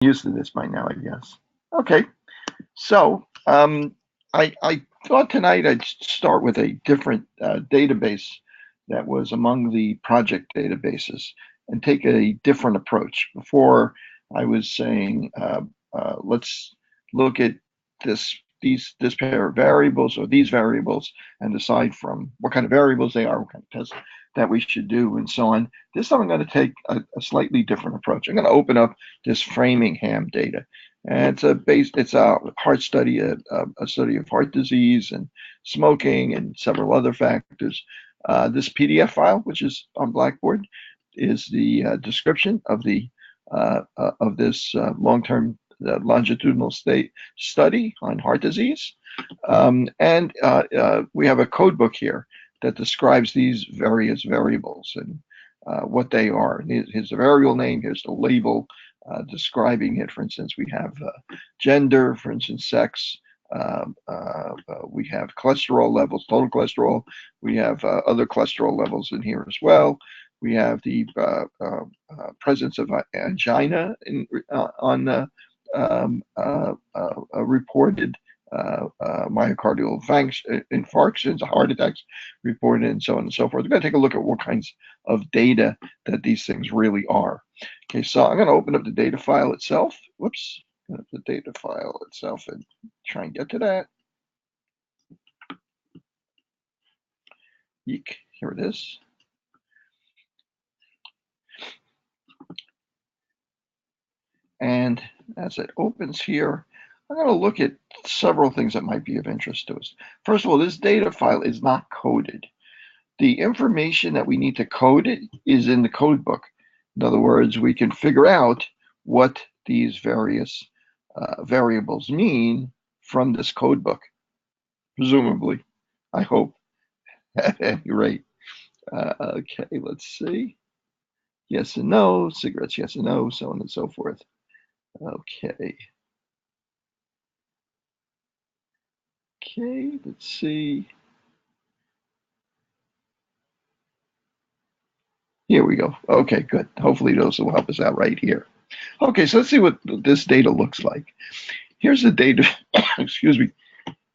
used to this by now, I guess. Okay, so I thought tonight I'd start with a different database that was among the project databases and take a different approach. Before I was saying, let's look at this pair of variables or these variables and decide from what kind of variables they are, what kind of tests that we should do, and so on. This time I'm going to take a slightly different approach. I'm going to open up this Framingham data. And it's a heart study, a study of heart disease and smoking and several other factors. This PDF file, which is on Blackboard, is the description of this long-term longitudinal state study on heart disease. And we have a code book here that describes these various variables and what they are. Here's the variable name, here's the label describing it. For instance, we have gender, for instance, sex. We have cholesterol levels, total cholesterol. We have other cholesterol levels in here as well. We have the presence of angina on reported myocardial infarctions, heart attacks reported, and so on and so forth. We're going to take a look at what kinds of data that these things really are. Okay, so I'm going to open up the data file itself. Whoops, the data file itself and try and get to that. Yeek, here it is. And as it opens here, I'm going to look at several things that might be of interest to us. First of all, this data file is not coded. The information that we need to code it is in the code book. In other words, we can figure out what these various variables mean from this code book, presumably, I hope, at any rate. Okay, let's see. Yes and no, cigarettes, yes and no, so on and so forth. Okay. Okay, let's see. Here we go. Okay, good. Hopefully those will help us out right here. Okay, so let's see what this data looks like. Here's the data, excuse me.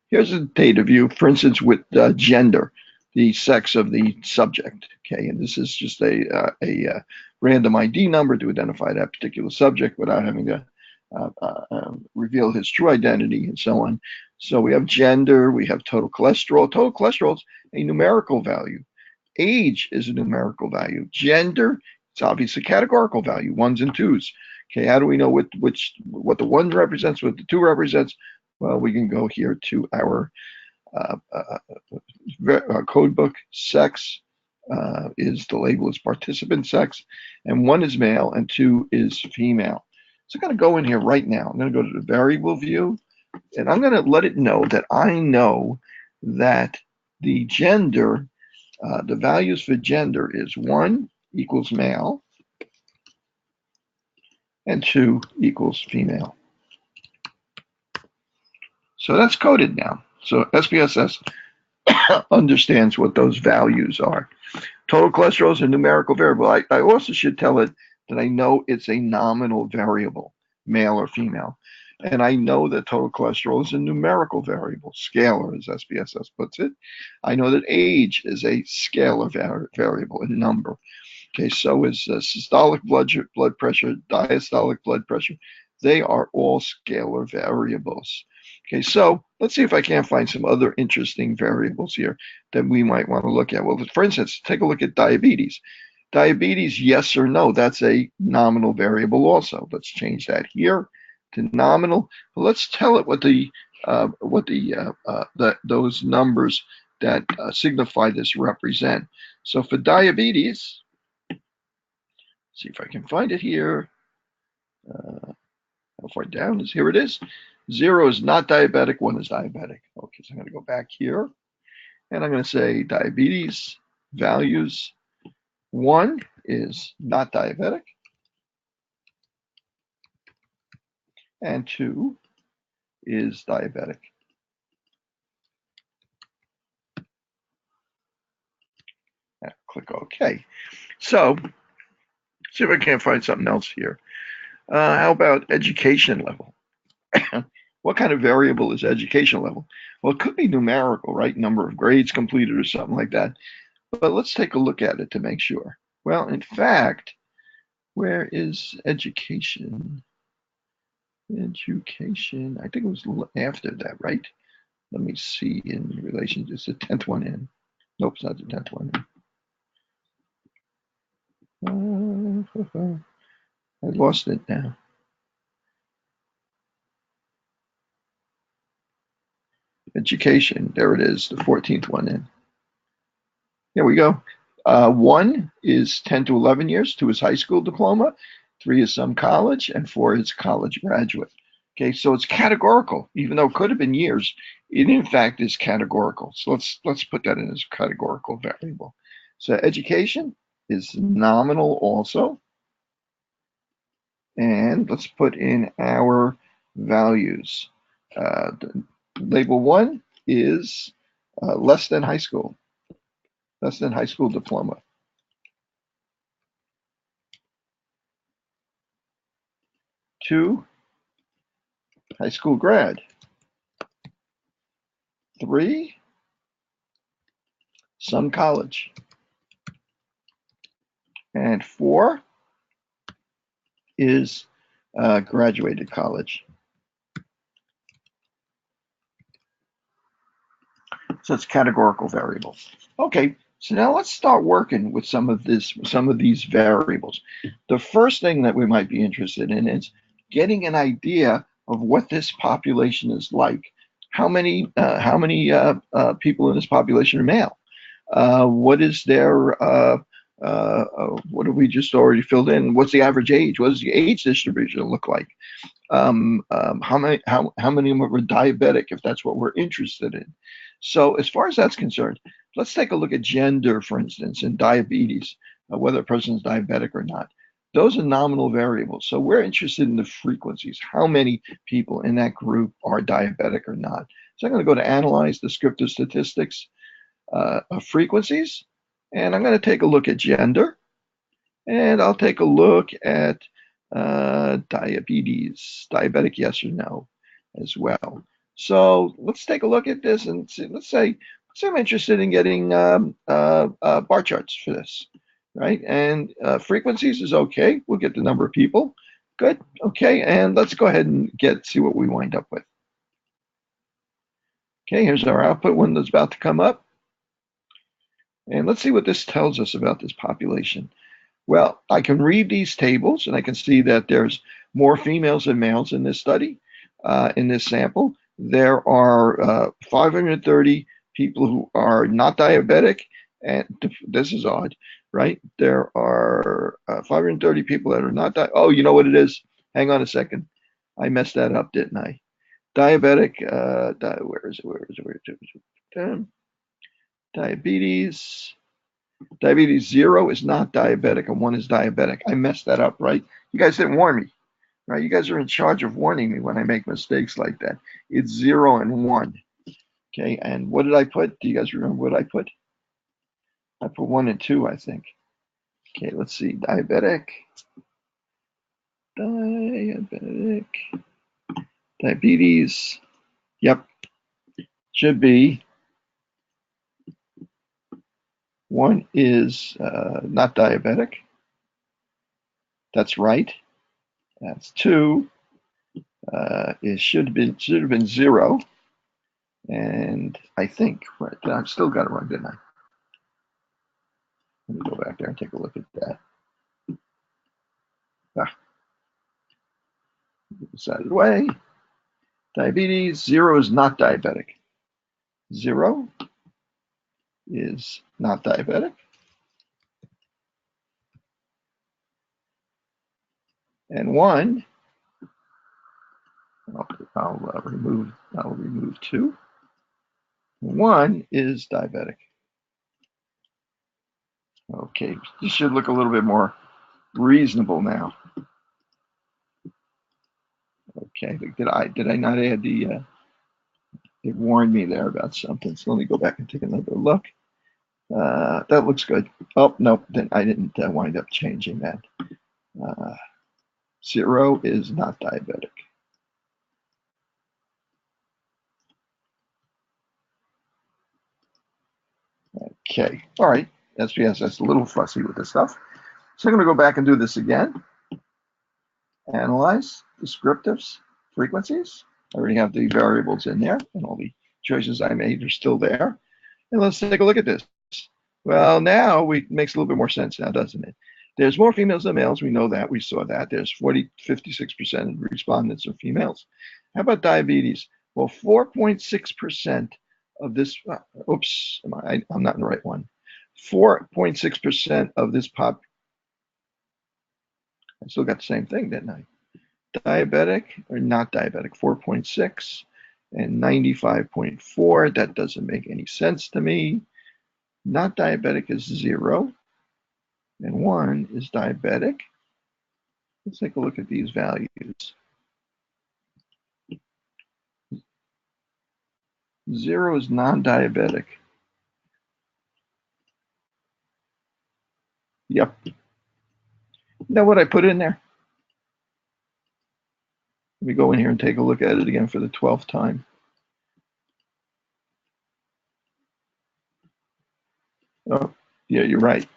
Here's a data view, for instance, with gender, the sex of the subject. Okay, and this is just a random ID number to identify that particular subject without having to reveal his true identity and so on. So we have gender, we have total cholesterol. Total cholesterol is a numerical value. Age is a numerical value. Gender, it's obviously a categorical value, ones and twos. Okay, how do we know what the one represents, what the two represents? Well, we can go here to our code book. Sex is the label is participant sex, and one is male and two is female. So I'm going to go in here right now. I'm going to go to the variable view, and I'm going to let it know that I know that the gender, the values for gender is 1 equals male and 2 equals female. So that's coded now. So SPSS understands what those values are. Total cholesterol is a numerical variable. I also should tell it that I know it's a nominal variable, male or female. And I know that total cholesterol is a numerical variable, scalar as SPSS puts it. I know that age is a scalar variable, a number. Okay, so is systolic blood pressure, diastolic blood pressure. They are all scalar variables. Okay, so let's see if I can't find some other interesting variables here that we might want to look at. Well, for instance, take a look at diabetes. Diabetes, yes or no, that's a nominal variable also. Let's change that here to nominal. Let's tell it what those numbers that signify this represent. So for diabetes, see if I can find it here. How far down is here? It is. 0 is not diabetic. 1 is diabetic. Okay, so I'm going to go back here, and I'm going to say diabetes values. 1 is not diabetic, and 2 is diabetic. Click OK. So, see if I can't find something else here. How about education level? What kind of variable is education level? Well, it could be numerical, right? Number of grades completed or something like that. But let's take a look at it to make sure. Well, in fact, where is education? Education, I think it was after that, right? Let me see in relation, it's the 10th one in. Nope, it's not the 10th one in. I lost it now. Education, there it is, the 14th one in. Here we go. One is 10 to 11 years, two is high school diploma, three is some college, and four is college graduate. Okay, so it's categorical, even though it could have been years. It in fact is categorical. So let's put that in as categorical variable. So education is nominal also, and let's put in our values. Label one is less than high school diploma. Two, high school grad. Three, some college. And four is graduated college. So it's categorical variables. Okay, so now let's start working with some of these variables. The first thing that we might be interested in is getting an idea of what this population is like. How many people in this population are male? What is their what have we just already filled in? What's the average age? What does the age distribution look like? How many of them are diabetic, if that's what we're interested in? So as far as that's concerned, let's take a look at gender, for instance, and diabetes, whether a person is diabetic or not. Those are nominal variables. So we're interested in the frequencies. How many people in that group are diabetic or not? So I'm going to go to analyze descriptive statistics of frequencies, and I'm going to take a look at gender, and I'll take a look at diabetes, diabetic, yes or no, as well. So let's take a look at this and see. Let's say I'm interested in getting bar charts for this, right? And frequencies is okay. We'll get the number of people. Good. Okay, and let's go ahead and see what we wind up with. Okay, here's our output one that's about to come up. And let's see what this tells us about this population. Well, I can read these tables and I can see that there's more females than males in this study, in this sample. There are 530 people who are not diabetic, and this is odd, right? There are 530 people that are not oh, you know what it is? Hang on a second. I messed that up, didn't I? Diabetic, where is it? Diabetes. Diabetes 0 is not diabetic and 1 is diabetic. I messed that up, right? You guys didn't warn me, right? You guys are in charge of warning me when I make mistakes like that. It's 0 and 1. Okay, and what did I put? Do you guys remember what I put? I put 1 and 2, I think. Okay, let's see. Diabetic. Diabetes. Yep. Should be 1 is not diabetic. That's right. That's 2. It should have been 0. And I think, right, I've still got it wrong, didn't I? Let me go back there and take a look at that. Decided way. Diabetes, 0 is not diabetic. 0 is not diabetic. And 1, I'll remove 2. 1 is diabetic. Okay, this should look a little bit more reasonable now. Okay, did I not add the? It warned me there about something. So let me go back and take another look. That looks good. Oh, no, then I didn't wind up changing that. 0 is not diabetic. Okay, all right. SBS, that's a little fussy with this stuff. So I'm going to go back and do this again. Analyze, descriptives, frequencies. I already have the variables in there, and all the choices I made are still there. And let's take a look at this. Well, now it makes a little bit more sense now, doesn't it? There's more females than males. We know that. We saw that. There's 56% of respondents are females. How about diabetes? Well, 4.6% of this, oops, I'm not in the right one. 4.6% of this pop, I still got the same thing, didn't I? Diabetic or not diabetic, 4.6 and 95.4. That doesn't make any sense to me. Not diabetic is 0 and 1 is diabetic. Let's take a look at these values. 0 is non-diabetic. Yep. Is that what I put in there? Let me go in here and take a look at it again for the 12th time. Oh, yeah, you're right.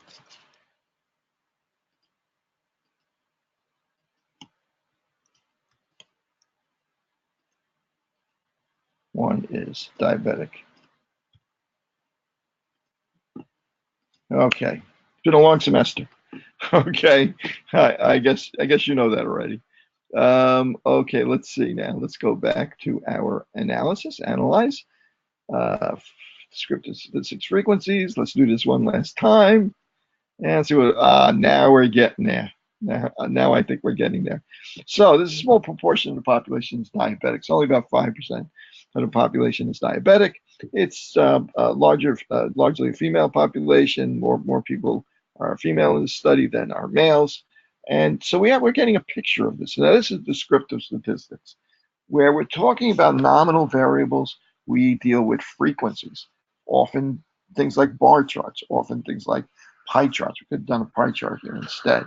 One is diabetic. Okay, it's been a long semester. Okay, I guess you know that already. Okay, let's see now. Let's go back to our analysis. Analyze. Descriptive statistics frequencies. Let's do this one last time. And see what, now we're getting there. Now I think we're getting there. So this is a small proportion of the population is diabetic. It's only about 5% of the population is diabetic. It's largely a female population. More people are female in the study than are males. And so we're getting a picture of this. Now this is descriptive statistics. Where we're talking about nominal variables, we deal with frequencies. Often things like bar charts, often things like pie charts. We could have done a pie chart here instead.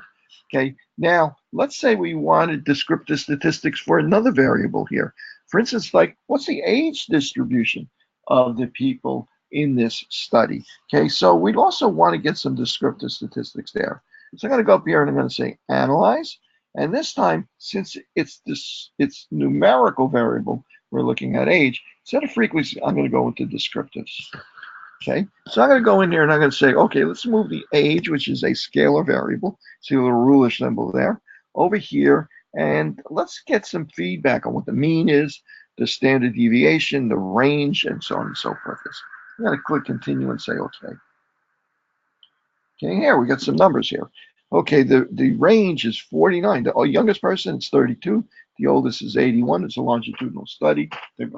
Okay, now let's say we wanted descriptive statistics for another variable here. For instance, like what's the age distribution of the people in this study? Okay, so we'd also want to get some descriptive statistics there. So I'm going to go up here and I'm going to say analyze. And this time, since it's numerical variable, we're looking at age. Instead of frequency, I'm going to go into descriptives. Okay, so I'm going to go in here and I'm going to say, okay, let's move the age, which is a scalar variable. See a little ruler symbol there, over here, and let's get some feedback on what the mean is, the standard deviation, the range, and so on and so forth. I'm going to click continue and say okay. Okay, here we got some numbers here. Okay, the range is 49. The youngest person is 32. The oldest is 81. It's a longitudinal study. They've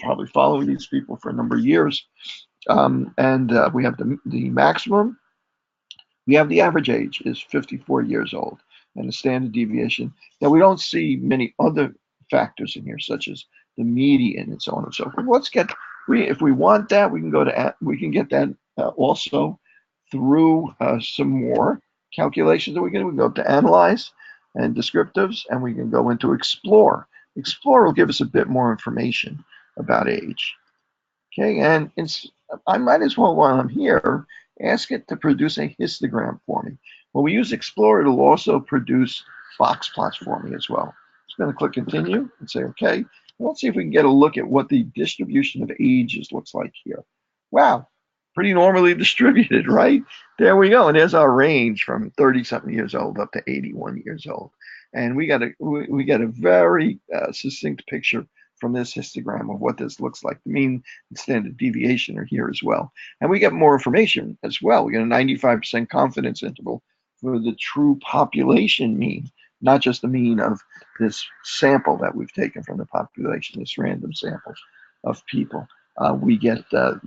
probably following these people for a number of years. And we have the maximum. We have the average age is 54 years old, and the standard deviation. Now we don't see many other factors in here, such as the median and so on and so forth. Let's get if we want that, we can get that also through some more calculations that we can go to analyze and descriptives, and we can go into explore. Explore will give us a bit more information about age. Okay, and I might as well, while I'm here, ask it to produce a histogram for me. When we use Explore, it'll also produce box plots for me as well. So I'm going to click continue and say okay. Let's see if we can get a look at what the distribution of ages looks like here. Wow, pretty normally distributed, right? There we go. And there's our range from 30-something years old up to 81 years old. And we got a very succinct picture from this histogram of what this looks like. The mean and standard deviation are here as well. And we get more information as well. We get a 95% confidence interval for the true population mean, not just the mean of this sample that we've taken from the population, this random sample of people. We get the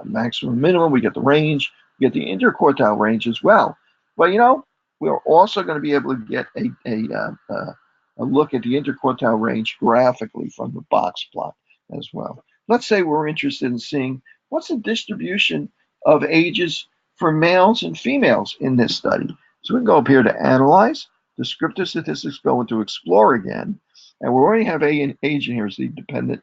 maximum minimum, we get the range, we get the interquartile range as well. But you know, we're also going to be able to get a look at the interquartile range graphically from the box plot as well. Let's say we're interested in seeing what's the distribution of ages for males and females in this study. So we can go up here to analyze, descriptive statistics go into explore again, and we already have age in here as the dependent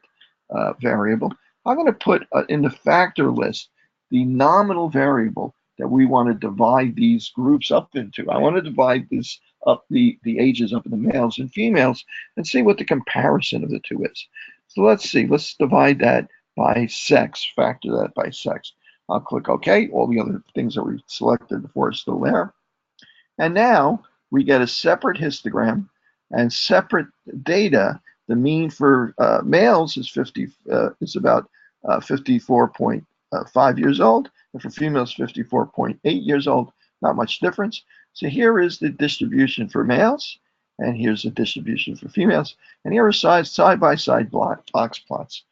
variable. I'm going to put in the factor list the nominal variable that we want to divide these groups up into. I want to divide this up, the ages up into males and females, and see what the comparison of the two is. So let's see, let's divide that by sex, factor that by sex. I'll click OK. All the other things that we selected before are still there. And now we get a separate histogram and separate data. The mean for males is about 54.5 years old, and for females 54.8 years old. Not much difference. So here is the distribution for males, and here's the distribution for females, and here are side-by-side box plots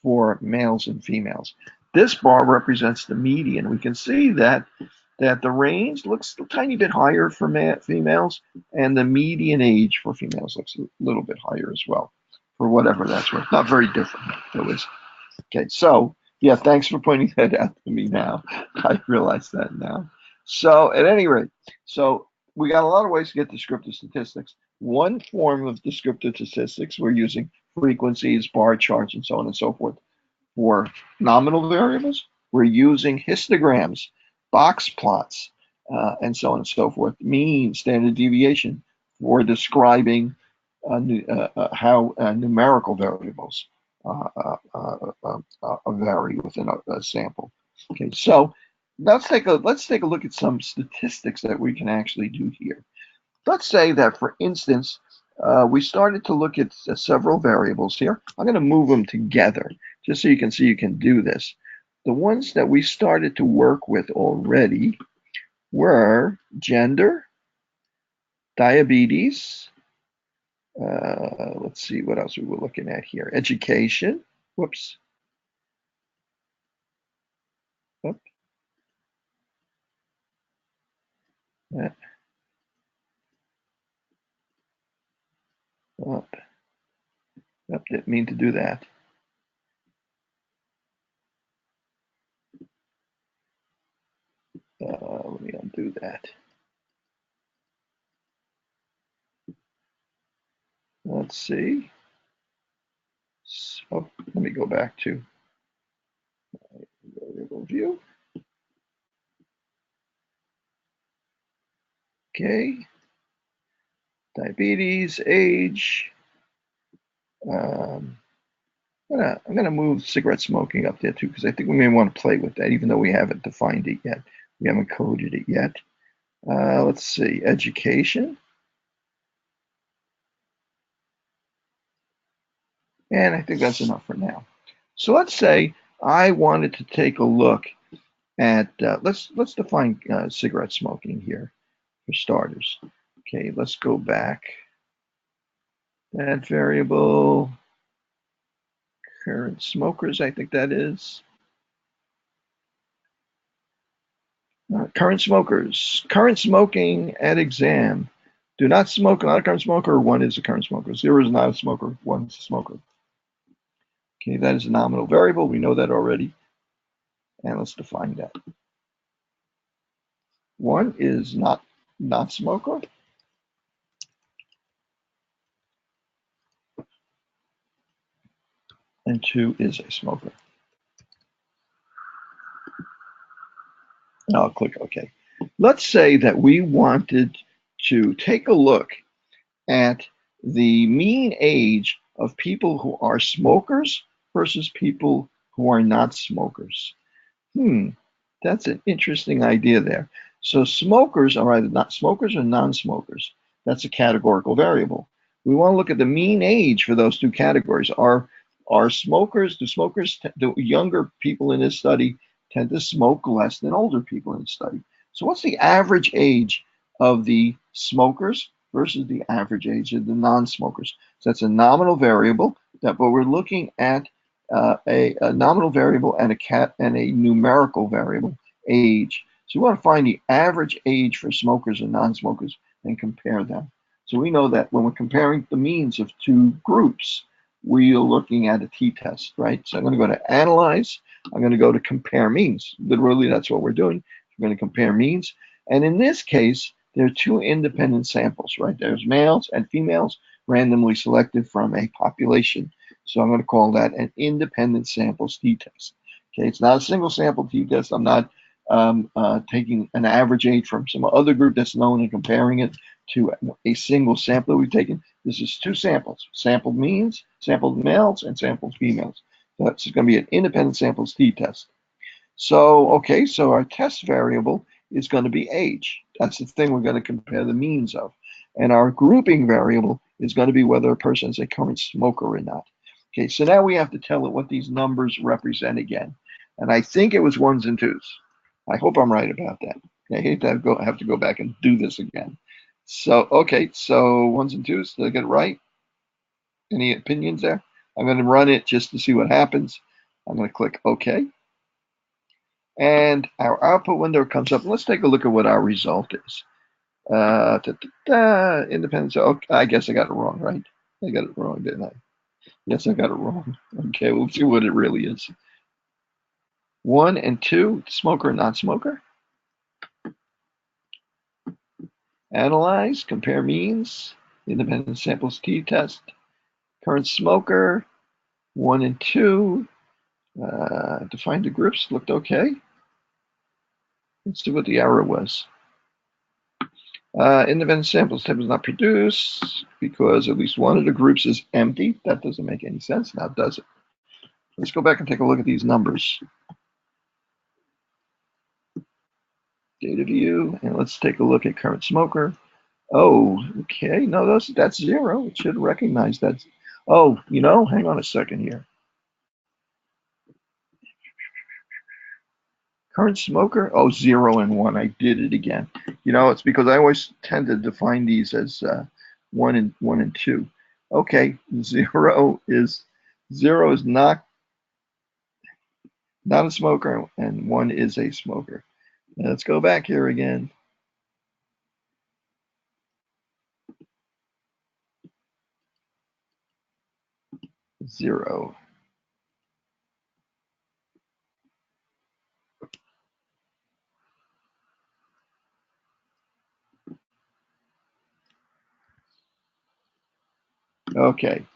for males and females. This bar represents the median. We can see that the range looks a tiny bit higher for females, and the median age for females looks a little bit higher as well, for whatever that's worth. Not very different, though, is. Okay, so, yeah, thanks for pointing that out to me now. I realize that now. So, at any rate, so we got a lot of ways to get descriptive statistics. One form of descriptive statistics, we're using frequencies, bar charts, and so on and so forth. For nominal variables, we're using histograms, box plots, and so on and so forth. Mean, standard deviation for describing how numerical variables vary within a sample. Okay, so let's take a look at some statistics that we can actually do here. Let's say that, for instance, we started to look at several variables here. I'm going to move them together just so you can see you can do this. The ones that we started to work with already were gender, diabetes, let's see what else we were looking at here, education, whoops, up, up, didn't mean to do that. Let me undo that. Let's see. So let me go back to variable view. Okay. Diabetes, age. I'm gonna move cigarette smoking up there too, because I think we may want to play with that, even though we haven't defined it yet. We haven't coded it yet. Let's see, education. And I think that's enough for now. So let's say I wanted to take a look at, let's define cigarette smoking here for starters. Okay, let's go back. That variable, current smokers, I think that is. Current smokers, current smoking at exam. Do not smoke, not a current smoker, 1 is a current smoker. 0 is not a smoker, 1 is a smoker. Okay, that is a nominal variable. We know that already. And let's define that. 1 is not smoker. And 2 is a smoker. And I'll click OK. Let's say that we wanted to take a look at the mean age of people who are smokers versus people who are not smokers. That's an interesting idea there. So smokers are either not smokers or non-smokers. That's a categorical variable. We want to look at the mean age for those two categories. Are smokers, do younger people in this study tend to smoke less than older people in the study? So what's the average age of the smokers versus the average age of the non-smokers? So that's a nominal variable, but we're looking at a nominal variable and a numerical variable, age. So we want to find the average age for smokers and non-smokers and compare them. So we know that when we're comparing the means of two groups, we are looking at a t-test, right? So I'm going to go to Analyze. I'm going to go to Compare Means. Literally, that's what we're doing. We're going to compare means. And in this case, there are two independent samples, right? There's males and females randomly selected from a population. So I'm going to call that an independent samples t-test. Okay, it's not a single sample t-test. I'm not taking an average age from some other group that's known and comparing it to a single sample that we've taken. This is two samples, sampled means, sampled males, and sampled females. So that's going to be an independent samples t-test. So, okay, so our test variable is going to be age. That's the thing we're going to compare the means of. And our grouping variable is going to be whether a person is a current smoker or not. Okay, so now we have to tell it what these numbers represent again. And I think it was ones and twos. I hope I'm right about that. I hate to have to go back and do this again. So, okay, so ones and twos, did I get it right? Any opinions there? I'm going to run it just to see what happens. I'm going to click OK. And our output window comes up. Let's take a look at what our result is. Independence. Okay, I guess I got it wrong, right? I got it wrong, didn't I? Yes, I got it wrong. Okay, we'll see what it really is. 1 and 2, smoker, non-smoker. Analyze, compare means, independent samples t-test. Current smoker, 1 and 2. Define the groups, looked okay. Let's see what the error was. Independent samples type is not produced because at least one of the groups is empty. That doesn't make any sense now, does it? Let's go back and take a look at these numbers. Data view, and let's take a look at current smoker. Oh, okay, no, that's 0. It should recognize that. Oh, hang on a second here. Current smoker, oh, 0 and 1. I did it again. It's because I always tend to define these as 1 and 2. Okay, 0 is not a smoker, and 1 is a smoker. Now let's go back here again. 0. Okay.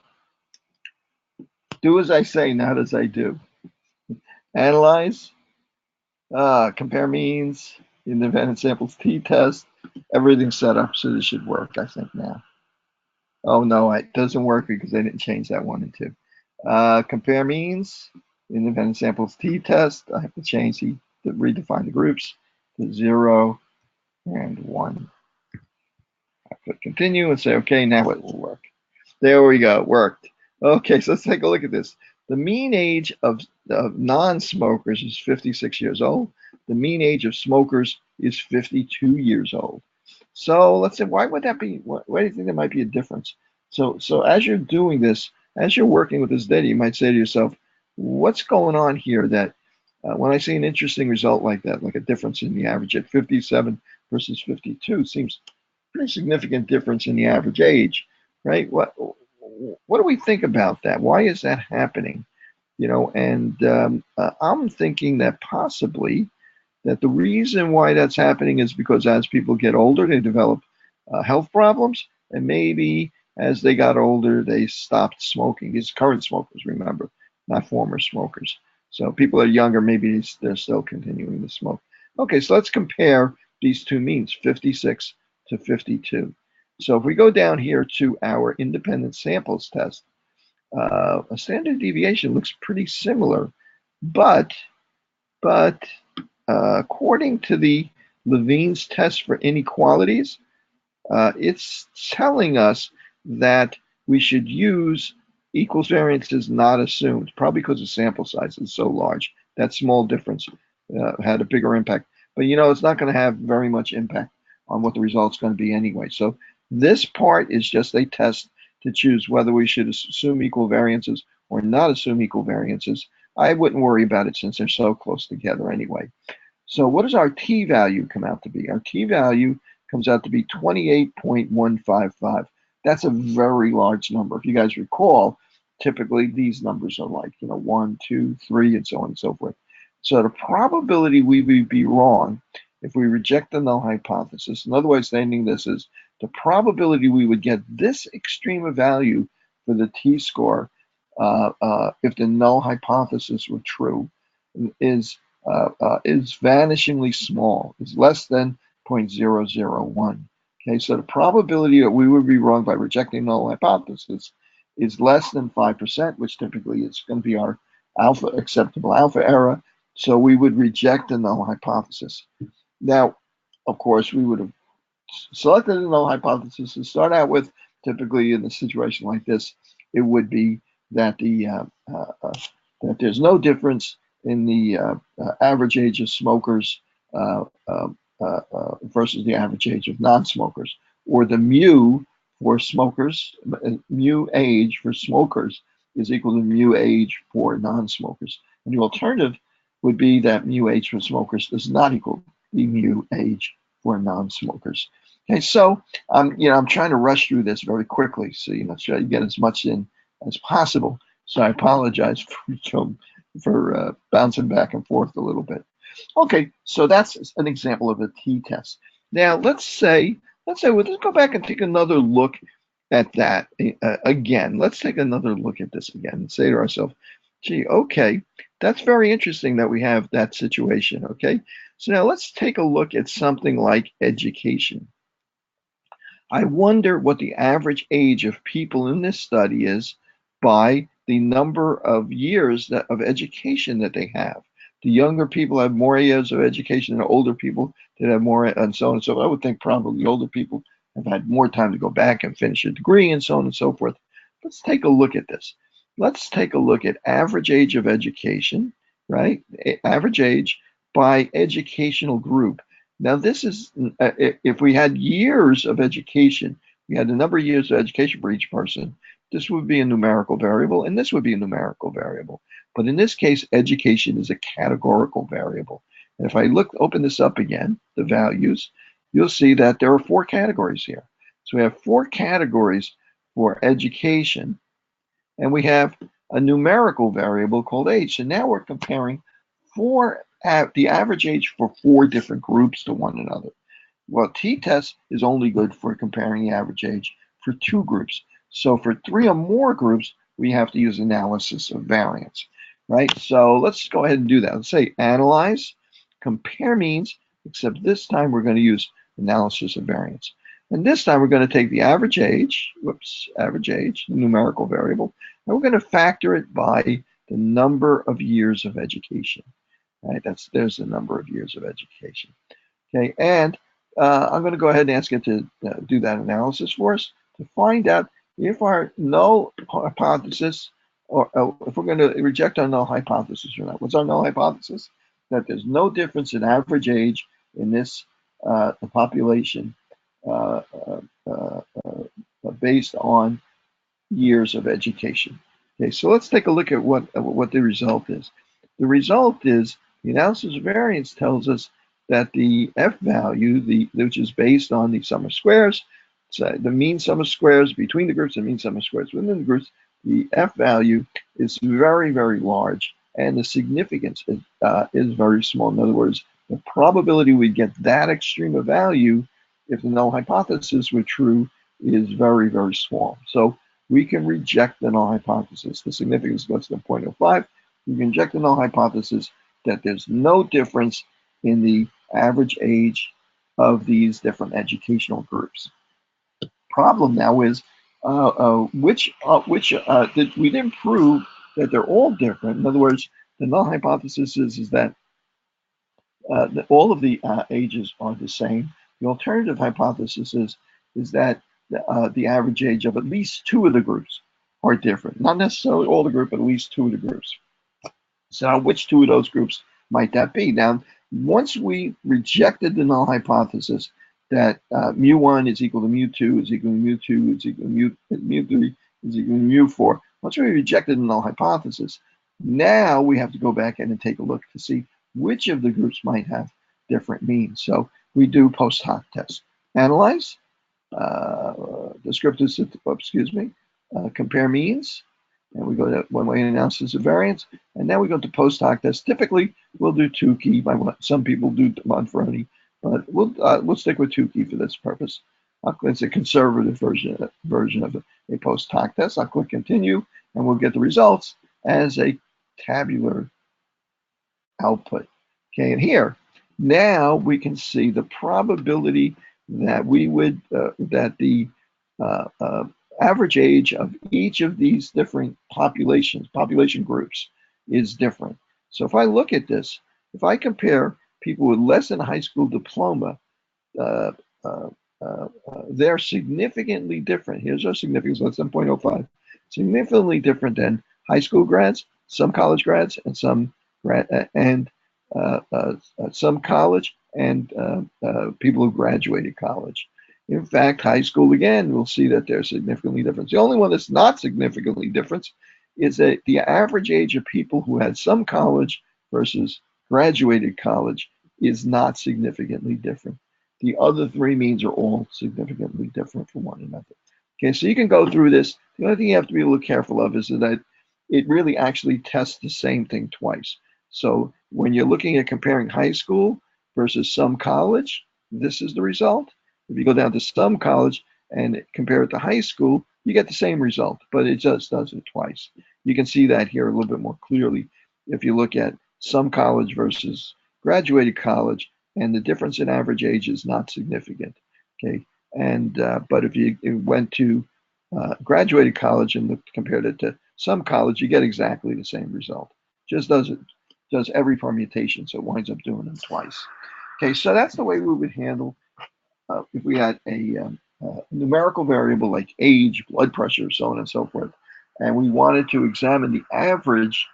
Do as I say, not as I do. Analyze. Compare means. Independent samples t-test. Everything's set up, so this should work, I think, now. Oh, no, it doesn't work because I didn't change that 1 and 2. Compare means. Independent samples t-test. I have to change redefine the groups to 0 and 1. I click continue and say, okay, now it will work. There we go, it worked. Okay, so let's take a look at this. The mean age of non-smokers is 56 years old. The mean age of smokers is 52 years old. So let's say, why would that be? Why do you think there might be a difference? So as you're doing this, as you're working with this data, you might say to yourself, what's going on here that when I see an interesting result like that, like a difference in the average at 57 versus 52, seems pretty significant difference in the average age, right? What do we think about that? Why is that happening? And I'm thinking that possibly that the reason why that's happening is because as people get older, they develop health problems, and maybe as they got older, they stopped smoking. These current smokers, remember, not former smokers. So people are younger, maybe they're still continuing to smoke. Okay, so let's compare these two means, 56 to 52. So if we go down here to our independent samples test, a standard deviation looks pretty similar, but according to the Levene's test for inequalities, it's telling us that we should use equals variances not assumed, probably because the sample size is so large. That small difference had a bigger impact. But it's not going to have very much impact on what the result's going to be anyway. So this part is just a test to choose whether we should assume equal variances or not assume equal variances. I wouldn't worry about it since they're so close together anyway. So what does our t-value come out to be? Our t-value comes out to be 28.155. That's a very large number. If you guys recall, typically these numbers are like 1, 2, 3, and so on and so forth. So the probability we would be wrong if we reject the null hypothesis, another way of stating this is the probability we would get this extreme of value for the t-score if the null hypothesis were true is vanishingly small, is less than 0.001. Okay, so the probability that we would be wrong by rejecting null hypothesis is less than 5%, which typically is going to be our acceptable alpha error. So we would reject the null hypothesis. Now, of course, we would have selected the null hypothesis to start out with. Typically, in a situation like this, it would be that that there's no difference in the average age of smokers versus the average age of non-smokers, or the mu for smokers, mu age for smokers is equal to mu age for non-smokers. And the alternative would be that mu age for smokers does not equal the mu age for non-smokers. Okay, so I'm trying to rush through this very quickly, so try to get as much in as possible. So I apologize for bouncing back and forth a little bit. Okay, so that's an example of a t-test. Now let's go back and take another look at that again. Let's take another look at this again and say to ourselves, gee, okay, that's very interesting that we have that situation, okay? So now let's take a look at something like education. I wonder what the average age of people in this study is by the number of years of education that they have. The younger people have more years of education than older people that have more, and so on and so forth. I would think probably older people have had more time to go back and finish a degree and so on and so forth. Let's take a look at this. Let's take a look at average age of education, right? Average age by educational group. Now, this is, if we had years of education, we had the number of years of education for each person, this would be a numerical variable, and this would be a numerical variable. But in this case, education is a categorical variable. And if I open this up again, the values, you'll see that there are 4 categories here. So we have 4 categories for education, and we have a numerical variable called age. So now we're comparing the average age for 4 different groups to one another. Well, t-test is only good for comparing the average age for 2 groups. So for 3 or more groups, we have to use analysis of variance, right? So let's go ahead and do that. Let's say analyze, compare means, except this time we're going to use analysis of variance. And this time we're going to take the average age, average age, the numerical variable, and we're going to factor it by the number of years of education. Right, there's the number of years of education. Okay, and I'm going to go ahead and ask it to do that analysis for us to find out if our null hypothesis, or if we're going to reject our null hypothesis or not. What's our null hypothesis? That there's no difference in average age in this population based on years of education. Okay, so let's take a look at what the result is. The result is the analysis of variance tells us that the F value, which is based on the sum of squares, so the mean sum of squares between the groups and mean sum of squares within the groups, the F value is very, very large, and the significance is very small. In other words, the probability we get that extreme of value if the null hypothesis were true is very, very small. So we can reject the null hypothesis. The significance goes to 0.05. We can reject the null hypothesis that there's no difference in the average age of these different educational groups. The problem now is we didn't prove that they're all different. In other words, the null hypothesis is that all of the ages are the same. The alternative hypothesis is that the average age of at least 2 of the groups are different. Not necessarily all the group, but at least 2 of the groups. So which 2 of those groups might that be? Now, once we rejected the null hypothesis that mu1 is equal to mu2 is equal to mu2 is equal to mu3 is equal to mu4, once we rejected the null hypothesis, now we have to go back in and take a look to see which of the groups might have different means. So we do post hoc tests. Analyze, descriptive, compare means, and we go to one-way analysis of variance, and now we go to post hoc tests. Typically, we'll do Tukey. Some people do Monferroni, but we'll stick with Tukey for this purpose. It's a conservative version of a post hoc test. I'll click continue, and we'll get the results as a tabular output. Okay, and here now we can see the probability that that the uh, uh, average age of each of these different population groups is different. So if I look at this, if I compare people with less than a high school diploma, uh, uh, they're significantly different. Here's our significance, less than 0.05, significantly different than high school grads, some college grads, and some college and people who graduated college. In fact, high school, again, we'll see that they're significantly different. The only one that's not significantly different is that the average age of people who had some college versus graduated college is not significantly different. The other three means are all significantly different from one another. Okay, so you can go through this. The only thing you have to be a little careful of is that it really actually tests the same thing twice. So when you're looking at comparing high school versus some college, this is the result. If you go down to some college and compare it to high school, you get the same result, but it just does it twice. You can see that here a little bit more clearly if you look at some college versus graduated college, and the difference in average age is not significant. Okay, and but if you went to graduated college and compared it to some college, you get exactly the same result. Just does every permutation, so it winds up doing them twice. Okay, so that's the way we would handle if we had a numerical variable like age, blood pressure, so on and so forth, and we wanted to examine the average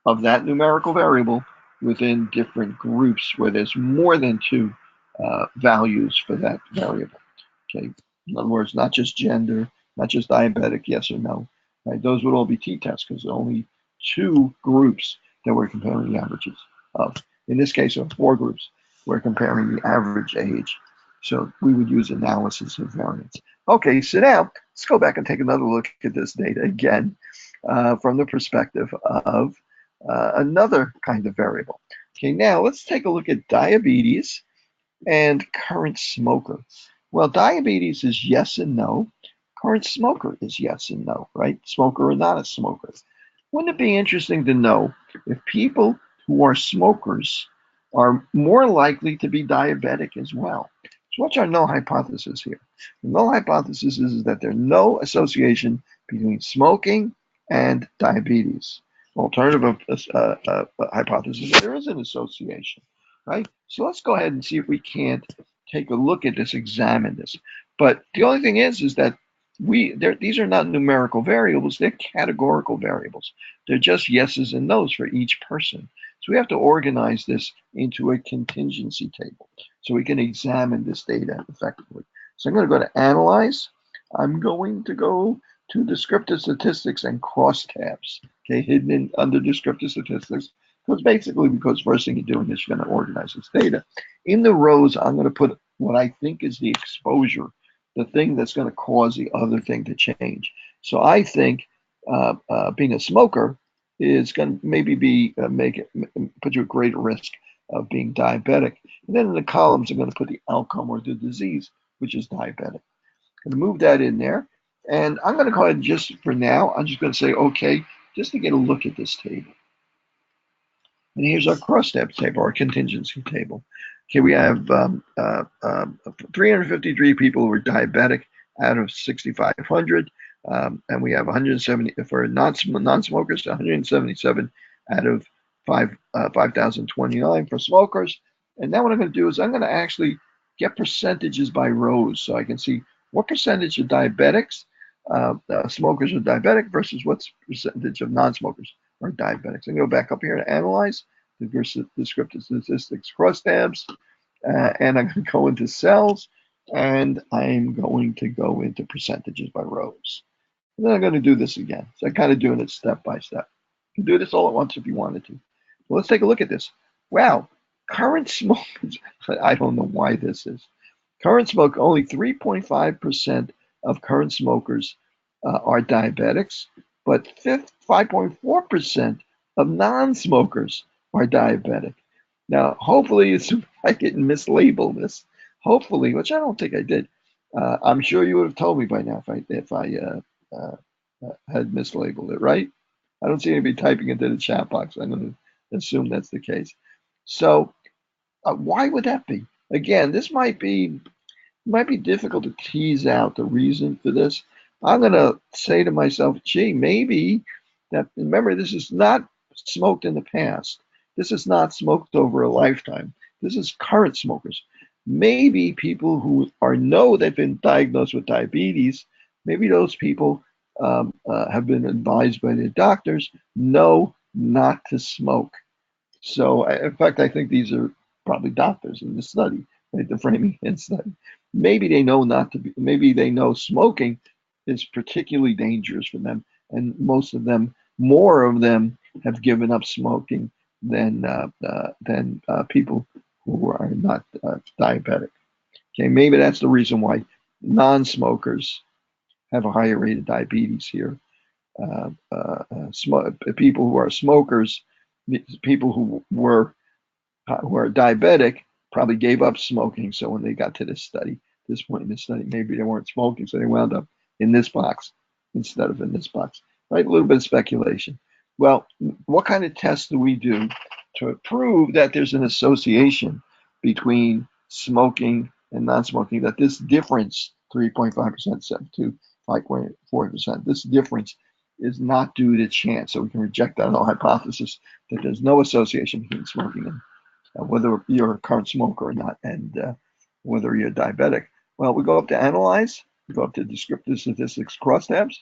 of that numerical variable within different groups where there's more than two values for that variable. Okay, in other words, not just gender, not just diabetic, yes or no. Right? Those would all be t-tests because there are only two groups that we're comparing the averages of. In this case, of four groups, we're comparing the average age. So we would use analysis of variance. Okay, so now let's go back and take another look at this data again from the perspective of another kind of variable. Okay, now let's take a look at diabetes and current smoker. Well, diabetes is yes and no. Current smoker is yes and no, right? Smoker or not a smoker. Wouldn't it be interesting to know if people who are smokers are more likely to be diabetic as well? So what's our null hypothesis here? The null hypothesis is that there's no association between smoking and diabetes. Alternative hypothesis, there is an association, right? So let's go ahead and see if we can't take a look at this, examine this. But the only thing is that these are not numerical variables, they're categorical variables. They're just yeses and nos for each person. So we have to organize this into a contingency table so we can examine this data effectively. So I'm going to go to Analyze. I'm going to go to Descriptive Statistics and Cross Tabs, okay, hidden under Descriptive Statistics. Because basically, because first thing you're doing is you're going to organize this data. In the rows, I'm going to put what I think is the exposure, the thing that's going to cause the other thing to change. So I think being a smoker is going to maybe put you at greater risk of being diabetic. And then in the columns, I'm going to put the outcome or the disease, which is diabetic. I'm going to move that in there. And I'm going to go ahead and just for now, I'm just going to say, okay, just to get a look at this table. And here's our cross-tab table, our contingency table. Okay, we have 353 people who are diabetic out of 6,500, and we have 170 for non-smokers, 177 out of 5,029 for smokers. And now what I'm going to do is I'm going to actually get percentages by rows, so I can see what percentage of diabetics, smokers are diabetic versus what's percentage of non-smokers are diabetics. I'm going to go back up here to Analyze the Descriptive Statistics crosstabs, and I'm going to go into cells, and I'm going to go into percentages by rows. And then I'm going to do this again. So I'm kind of doing it step by step. You can do this all at once if you wanted to. Well, let's take a look at this. Wow, current smokers, I don't know why this is. Current smoke, only 3.5% of current smokers are diabetics, but 5.4% of non-smokers are diabetic. Now, hopefully, I didn't mislabel this. Hopefully, which I don't think I did. I'm sure you would have told me by now if I had mislabeled it, right? I don't see anybody typing into the chat box. I'm going to assume that's the case. So, why would that be? Again, this might be difficult to tease out the reason for this. I'm going to say to myself, gee, maybe that, remember, this is not smoked in the past. This is not smoked over a lifetime. This is current smokers. Maybe people who are know they've been diagnosed with diabetes, maybe those people have been advised by their doctors, know not to smoke. So, in fact, I think these are probably doctors in the study, right? The Framingham study. Maybe they know not to be, maybe they know smoking is particularly dangerous for them. And most of them, more of them, have given up smoking than people who are not diabetic. Okay, maybe that's the reason why non-smokers have a higher rate of diabetes here. People who are smokers, people who are diabetic probably gave up smoking. So when they got to this point in the study, maybe they weren't smoking, so they wound up in this box instead of in this box. Right? A little bit of speculation. Well, what kind of tests do we do to prove that there's an association between smoking and non-smoking? That this difference, 3.5% to 5.4%, this difference is not due to chance. So we can reject that null hypothesis that there's no association between smoking and whether you're a current smoker or not, and whether you're diabetic. Well, we go up to analyze, we go up to descriptive statistics crosstabs.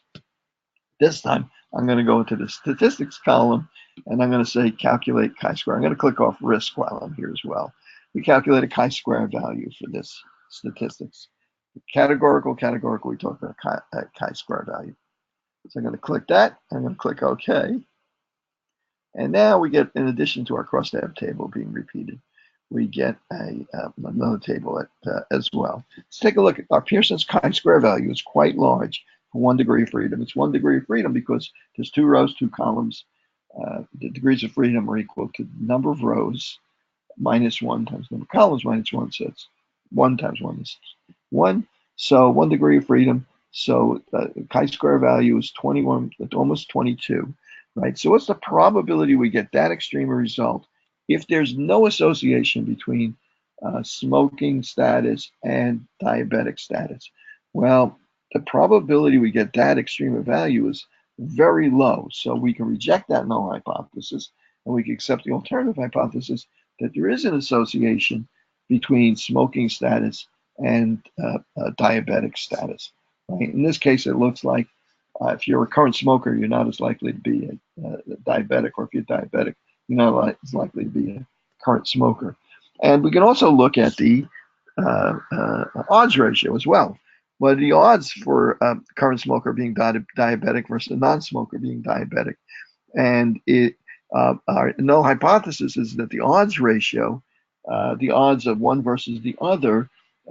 This time, I'm going to go into the statistics column, and I'm going to say calculate chi-square. I'm going to click off risk while I'm here as well. We calculate a chi-square value for this statistics. Categorical, we talk about chi-square value. So I'm going to click that. I'm going to click OK. And now we get, in addition to our crosstab table being repeated, we get another table as well. Let's take a look at our Pearson's chi-square value is quite large for 1 degree of freedom. It's 1 degree of freedom because there's 2 rows, 2 columns. The degrees of freedom are equal to the number of rows minus 1 times the number of columns minus 1. So it's 1 times 1 is 1. So 1 degree of freedom. So chi-square value is 21, almost 22. Right. So what's the probability we get that extreme a result if there's no association between smoking status and diabetic status? Well, the probability we get that extreme a value is very low. So we can reject that null hypothesis and we can accept the alternative hypothesis that there is an association between smoking status and diabetic status. Right? In this case, it looks like if you're a current smoker, you're not as likely to be a diabetic, or if you're diabetic, you're not as likely to be a current smoker. And we can also look at the odds ratio as well. What are the odds for a current smoker being diabetic versus a non-smoker being diabetic? And our null hypothesis is that the odds ratio, the odds of one versus the other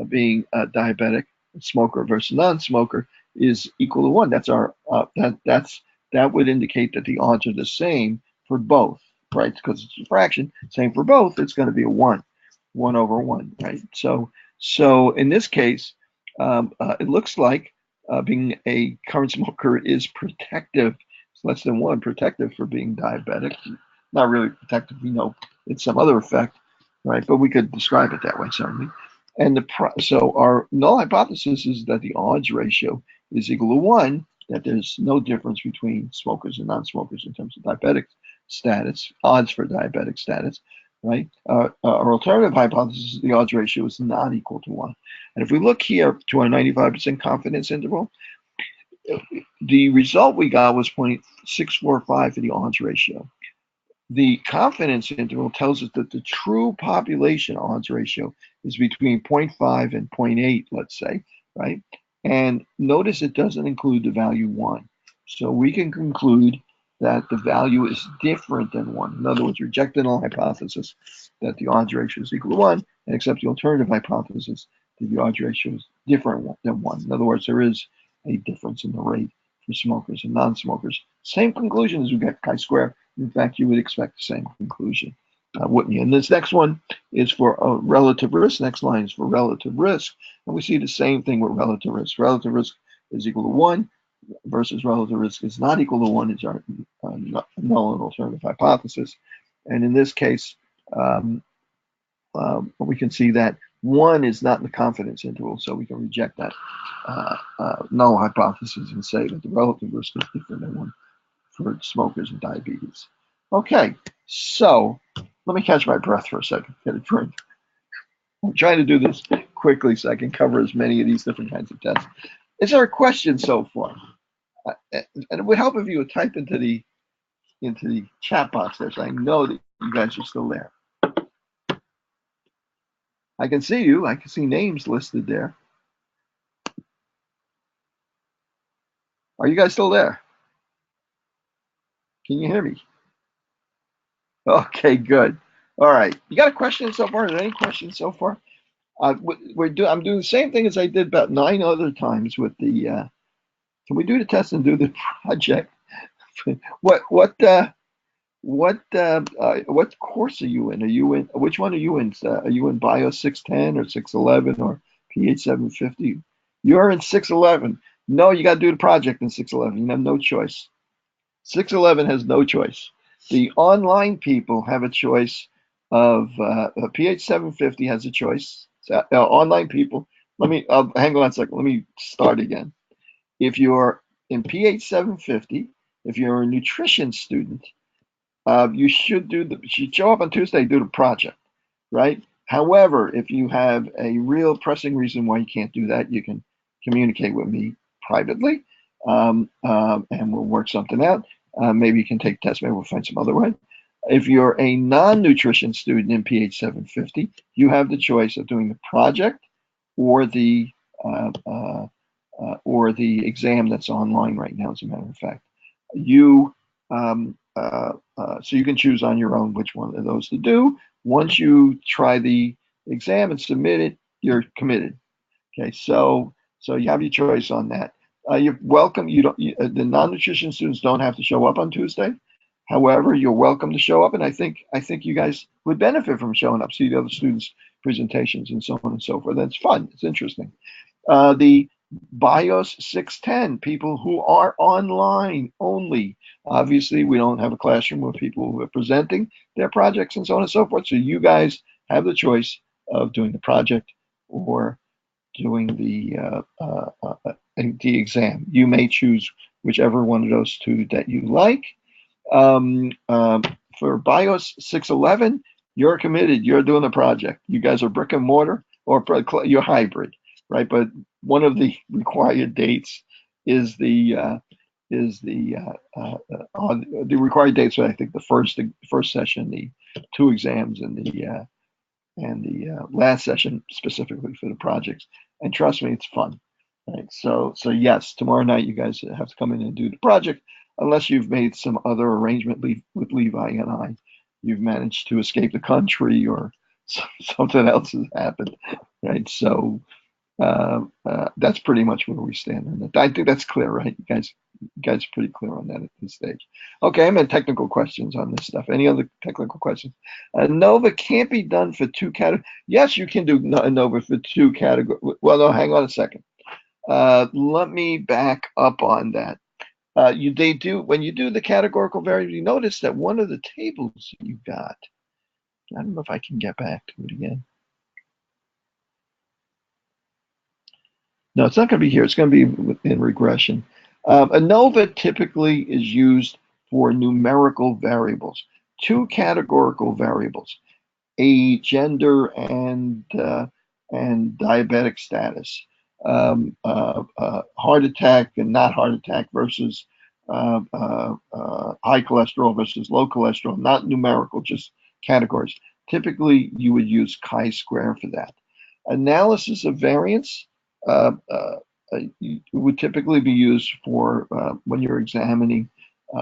being diabetic, smoker versus non-smoker, is equal to 1. That's our that would indicate that the odds are the same for both, right? Because it's a fraction, same for both. It's going to be a 1 over 1, right? So in this case, it looks like being a current smoker is protective. It's less than 1 protective for being diabetic. Not really protective. We know it's some other effect, right? But we could describe it that way certainly. And so our null hypothesis is that the odds ratio is equal to 1, that there's no difference between smokers and non-smokers in terms of diabetic status, odds for diabetic status, right? Our alternative hypothesis is the odds ratio is not equal to 1. And if we look here to our 95% confidence interval, the result we got was 0.645 for the odds ratio. The confidence interval tells us that the true population odds ratio is between 0.5 and 0.8, let's say, right? And notice it doesn't include the value 1. So we can conclude that the value is different than 1. In other words, reject the null hypothesis that the odds ratio is equal to 1 and accept the alternative hypothesis that the odds ratio is different than 1. In other words, there is a difference in the rate for smokers and non-smokers. Same conclusion as we got chi-square. In fact, you would expect the same conclusion wouldn't you? And this next one is for relative risk. Next line is for relative risk. And we see the same thing with relative risk. Relative risk is equal to 1 versus relative risk is not equal to 1 is our null and alternative hypothesis. And in this case, we can see that 1 is not in the confidence interval, so we can reject that null hypothesis and say that the relative risk is different than 1 for smokers and diabetes. Okay, so let me catch my breath for a second, get a drink. I'm trying to do this quickly so I can cover as many of these different kinds of tests. Is there a question so far? And it would help if you would type into the chat box there, so I know that you guys are still there. I can see you. I can see names listed there. Are you guys still there? Can you hear me? Okay, good. All right. You got a question so far? Are there any questions so far? I'm doing the same thing as I did about 9 other times with the. Can we do the test and do the project? what course are you in? Are you in which one are you in? Are you in Bio 610 or 611 or PH 750? You're in 611. No, you got to do the project in 611. You have no choice. 611 has no choice. The online people have a choice of PH 750 has a choice. So, online people. Hang on a second. Let me start again. If you're in PH 750, if you're a nutrition student, you should show up on Tuesday, do the project, right? However, if you have a real pressing reason why you can't do that, you can communicate with me privately, and we'll work something out. Maybe you can take a test. Maybe we'll find some other way. If you're a non-nutrition student in PH 750, you have the choice of doing the project or the exam that's online right now. As a matter of fact, so you can choose on your own which one of those to do. Once you try the exam and submit it, you're committed. Okay, so you have your choice on that. You're welcome. The non-nutrition students don't have to show up on Tuesday. However, you're welcome to show up, and I think you guys would benefit from showing up, see the other students' presentations, and so on and so forth. That's fun. It's interesting. The BIOS 610, people who are online only. Obviously, we don't have a classroom with people who are presenting their projects and so on and so forth. So you guys have the choice of doing the project or doing the exam. You may choose whichever one of those two that you like. For BIOS 611, you're committed. You're doing the project. You guys are brick and mortar or you're hybrid, right? But one of the required dates is the required dates. I think the first session, the 2 exams, and the last session specifically for the projects. And trust me, it's fun. Right? So yes, tomorrow night you guys have to come in and do the project, unless you've made some other arrangement with Levi and I. You've managed to escape the country or something else has happened, right? So that's pretty much where we stand on that. I think that's clear, right? You guys are pretty clear on that at this stage. Okay, I'm in technical questions on this stuff. Any other technical questions? ANOVA can't be done for 2 categories. Yes, you can do ANOVA for 2 categories. Well, no, hang on a second. Let me back up on that. They do, when you do the categorical variable, you notice that one of the tables you got, I don't know if I can get back to it again. No, it's not going to be here. It's going to be in regression. ANOVA typically is used for numerical variables, 2 categorical variables, age, gender, and diabetic status, heart attack and not heart attack versus high cholesterol versus low cholesterol, not numerical, just categories. Typically, you would use chi-square for that. Analysis of variance would typically be used for when you're examining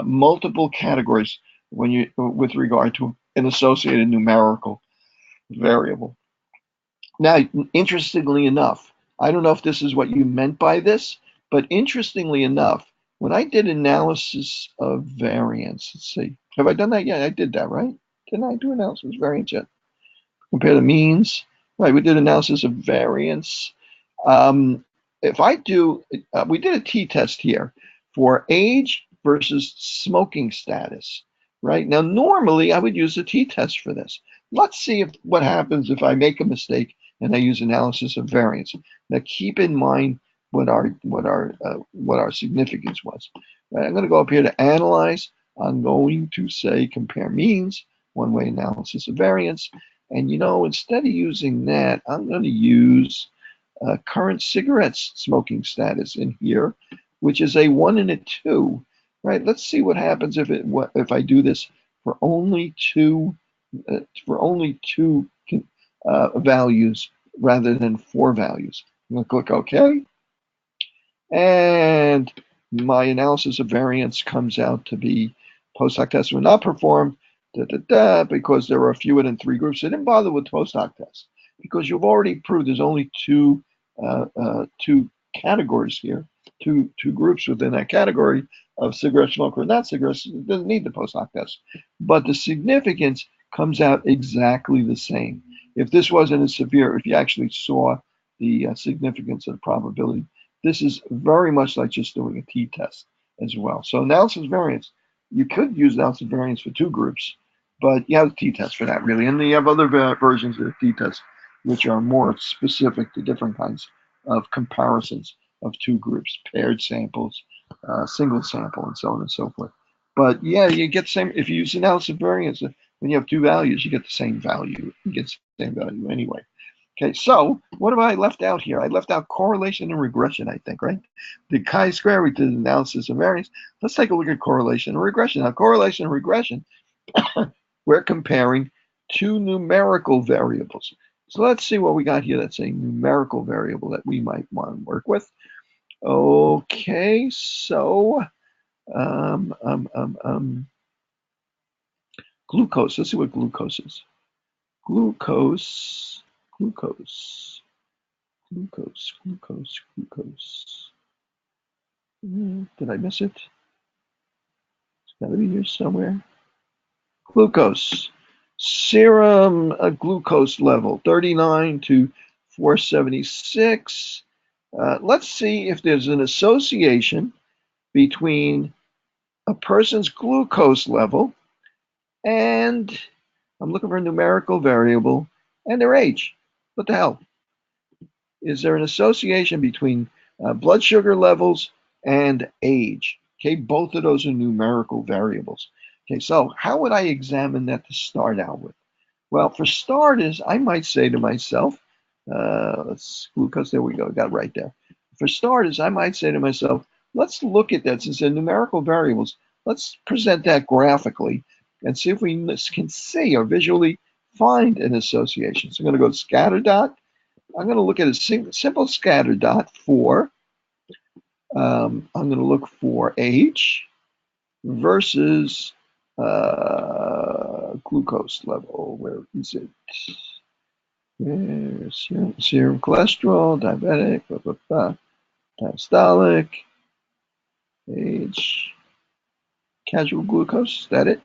multiple categories with regard to an associated numerical variable. Now, interestingly enough, I don't know if this is what you meant by this, but interestingly enough, when I did analysis of variance, let's see, have I done that yet? I did that, right? didn't I do analysis of variance yet? Compare the means. Right, we did analysis of variance. If I do, we did a t-test here for age versus smoking status. Right, now normally I would use a t-test for this. Let's see what happens if I make a mistake and I use analysis of variance. Now keep in mind what our significance was. Right, I'm going to go up here to analyze. I'm going to say compare means, one-way analysis of variance. And instead of using that, I'm going to use current cigarette smoking status in here, which is a 1 and a 2. Right? Let's see what happens if I do this for only two values rather than 4 values. I'm going to click OK, and my analysis of variance comes out to be post hoc tests were not performed because there were fewer than 3 groups. I didn't bother with post hoc tests because you've already proved there's only two categories here, two groups within that category of cigarette smoker and not cigarettes. It doesn't need the post hoc test, but the significance comes out exactly the same. If this wasn't as severe, if you actually saw the significance of the probability, this is very much like just doing a t-test as well. So analysis of variance, you could use analysis of variance for 2 groups, but you have a t-test for that really. And you have other versions of the t-test which are more specific to different kinds of comparisons of 2 groups, paired samples, single sample, and so on and so forth. But yeah, you get the same, if you use analysis of variance, when you have 2 values, you get the same value. You get the same value anyway. Okay, so what have I left out here? I left out correlation and regression, I think, right? The chi-square, we did analysis of variance. Let's take a look at correlation and regression. Now, correlation and regression, we're comparing 2 numerical variables. So let's see what we got here that's a numerical variable that we might want to work with. Okay, so glucose. Let's see what glucose is. Glucose. Did I miss it? It's got to be here somewhere. Glucose. Serum glucose level, 39 to 476. Let's see if there's an association between a person's glucose level and, I'm looking for a numerical variable, and their age. What the hell? Is there an association between blood sugar levels and age? Okay, both of those are numerical variables. Okay, so how would I examine that to start out with? Well, for starters, I might say to myself, glucose, there we go, got it right there. For starters, I might say to myself, let's look at that. Since they're numerical variables, let's present that graphically and see if we can see or visually find an association. So I'm going to go to scatter dot. I'm going to look at a simple scatter dot for, I'm going to look for age versus glucose level. Where is it? Serum cholesterol, diabetic, diastolic, age, casual glucose. Is that it?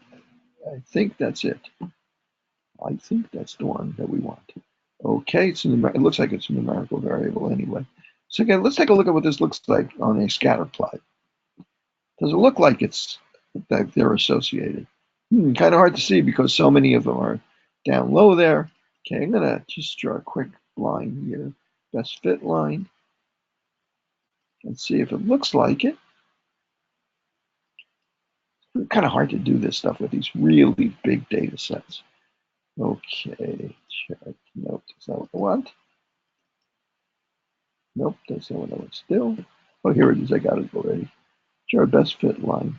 I think that's it. I think that's the one that we want. Okay, it looks like it's a numerical variable anyway. So again, let's take a look at what this looks like on a scatter plot. Does it look like they're associated? Kind of hard to see because so many of them are down low there. Okay, I'm gonna just draw a quick line here, best fit line, and see if it looks like it. It's kind of hard to do this stuff with these really big data sets. Okay, check. Nope, that's not what I want. Nope, that's not what I want still. Oh, here it is. I got it already. Draw a best fit line.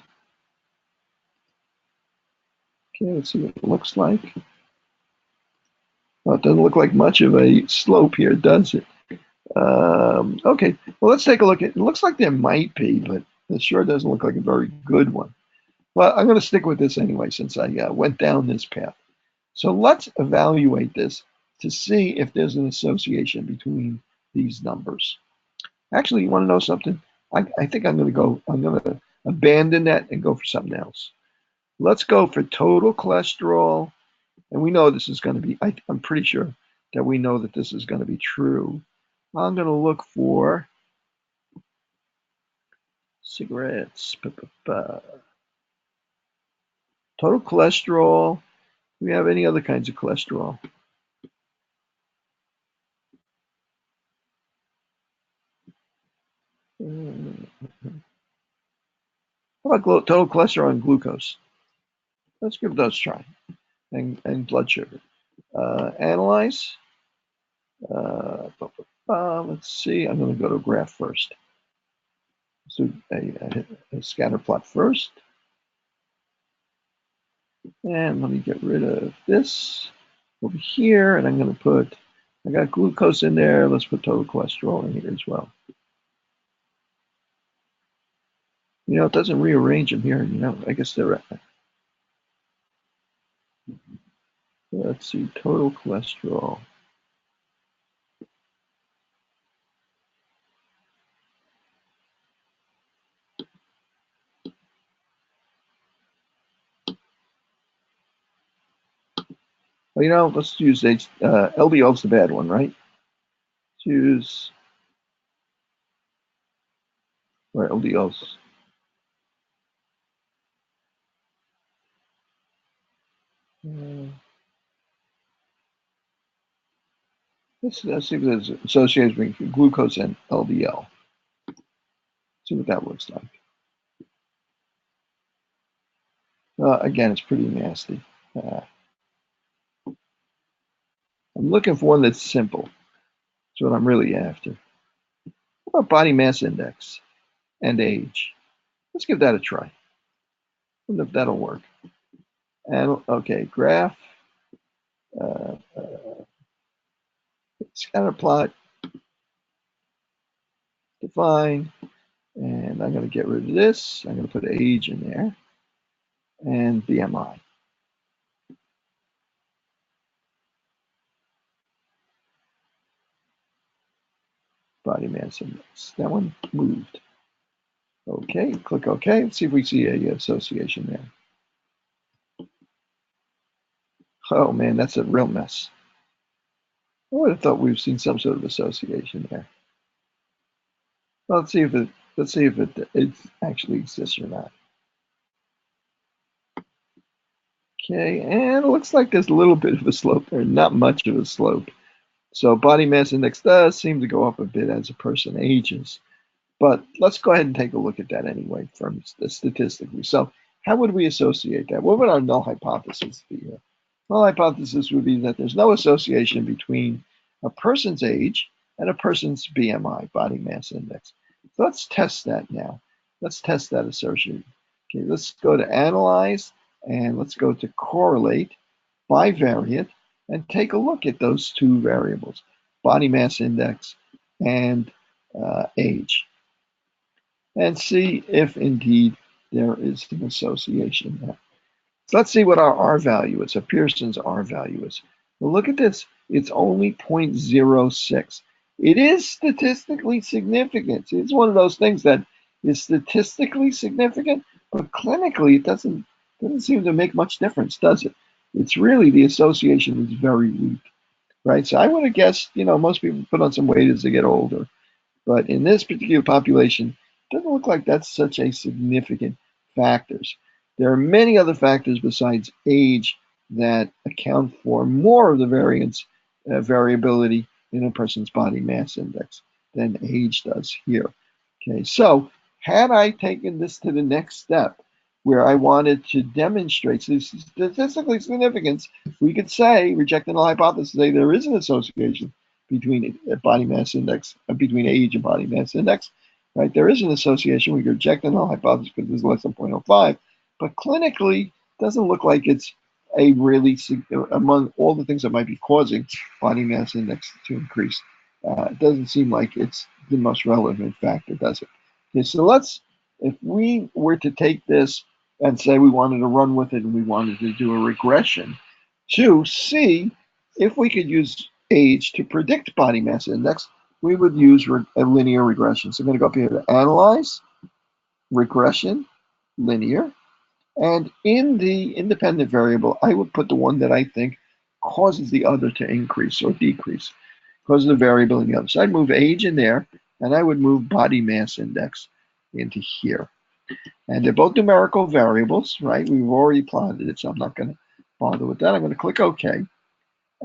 Okay, let's see what it looks like. Well, it doesn't look like much of a slope here, does it? Okay, well, let's take a look at it. It looks like there might be, but it sure doesn't look like a very good one. Well, I'm going to stick with this anyway since I went down this path. So let's evaluate this to see if there's an association between these numbers. Actually, you want to know something? I think I'm going to abandon that and go for something else. Let's go for total cholesterol And we know this is going to be, I'm pretty sure that we know that this is going to be true. I'm going to look for cigarettes. Total cholesterol. Do we have any other kinds of cholesterol? How about total cholesterol and glucose? Let's give those a try. And blood sugar. Analyze. Let's see. I'm going to go to graph first. So a scatter plot first. And let me get rid of this over here. And I'm going to put, I got glucose in there. Let's put total cholesterol in here as well. You know, it doesn't rearrange them here. You know, I guess they're, let's see, total cholesterol. Well, you know, let's use LDL's the bad one, right? Let's use, or LDL's. Let's see if there's association between glucose and LDL. See what that looks like. Again, it's pretty nasty. I'm looking for one that's simple. That's what I'm really after. What about body mass index and age? Let's give that a try. I wonder if that'll work. And okay, graph, scatter plot, define, and I'm going to get rid of this. I'm going to put age in there and BMI. Body mass index. That one moved. Okay, click OK. Let's see if we see a association there. Oh man, that's a real mess. I would have thought we've seen some sort of association there. Well, let's see if it actually exists or not. Okay, and it looks like there's a little bit of a slope there, not much of a slope. So body mass index does seem to go up a bit as a person ages. But let's go ahead and take a look at that anyway from statistically. So how would we associate that? What would our null hypothesis be here? Null hypothesis would be that there's no association between a person's age and a person's BMI, body mass index. So let's test that now. Let's test that assertion. Okay, let's go to analyze and let's go to correlate bivariate and take a look at those two variables, body mass index and age, and see if indeed there is an association there. So let's see what our R value is, so Pearson's R value is. Well, look at this, it's only 0.06. It is statistically significant. It's one of those things that is statistically significant, but clinically it doesn't seem to make much difference, does it? It's really, the association is very weak, right? So I would have guessed, you know, most people put on some weight as they get older. But in this particular population, it doesn't look like that's such a significant factors. There are many other factors besides age that account for more of the variability in a person's body mass index than age does here. Okay, so had I taken this to the next step, where I wanted to demonstrate statistical significance, we could say, reject the null hypothesis, say there is an association between body mass index, between age and body mass index, right? There is an association. We could reject the null hypothesis because it's less than 0.05, but clinically, doesn't look like it's a really, among all the things that might be causing body mass index to increase, it doesn't seem like it's the most relevant factor, does it? Okay, so let's, if we were to take this and say we wanted to run with it and we wanted to do a regression to see if we could use age to predict body mass index, we would use a linear regression. So I'm going to go up here to analyze, regression, linear. And in the independent variable, I would put the one that I think causes the other to increase or decrease, causes the variable in the other. So I'd move age in there, and I would move body mass index into here. And they're both numerical variables, right? We've already plotted it, so I'm not going to bother with that. I'm going to click OK.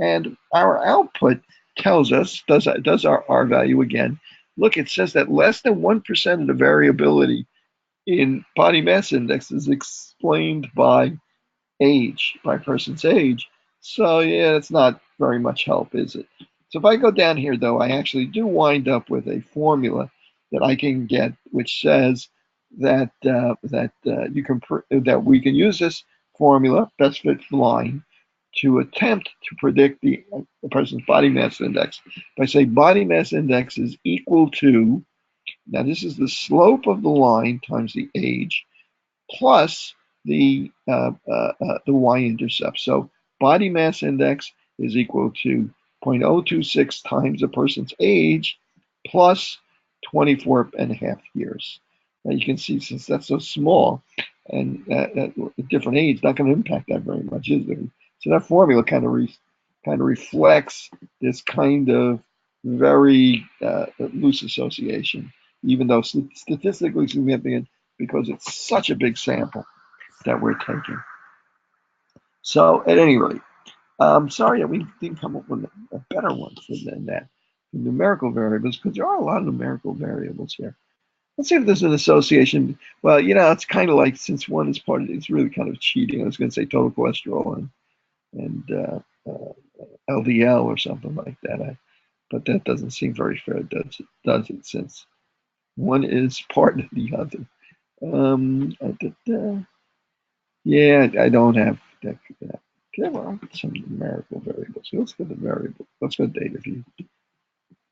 And our output tells us, does our R value again. Look, it says that less than 1% of the variability in body mass index is explained by age, by person's age. So yeah, it's not very much help, is it? So if I go down here, though, I actually do wind up with a formula that I can get, which says that that we can use this formula, best fit line, to attempt to predict the person's body mass index by saying body mass index is equal to, now this is the slope of the line times the age plus the y-intercept. So body mass index is equal to 0.026 times a person's age plus 24 and a half years. Now you can see, since that's so small and at a different age, not going to impact that very much, is it? So that formula kind of reflects this kind of very loose association, even though statistically significant, because it's such a big sample that we're taking. So at any rate, I'm sorry that we didn't come up with a better one than that. The numerical variables, because there are a lot of numerical variables here. Let's see if there's an association. Well, it's kind of like, since one is part of it, it's really kind of cheating. I was going to say total cholesterol and LDL or something like that. But that doesn't seem very fair, does it? Since one is part of the other. Yeah, I don't have that. Okay, well, some numerical variables. So let's go to variable. Let's go to data view.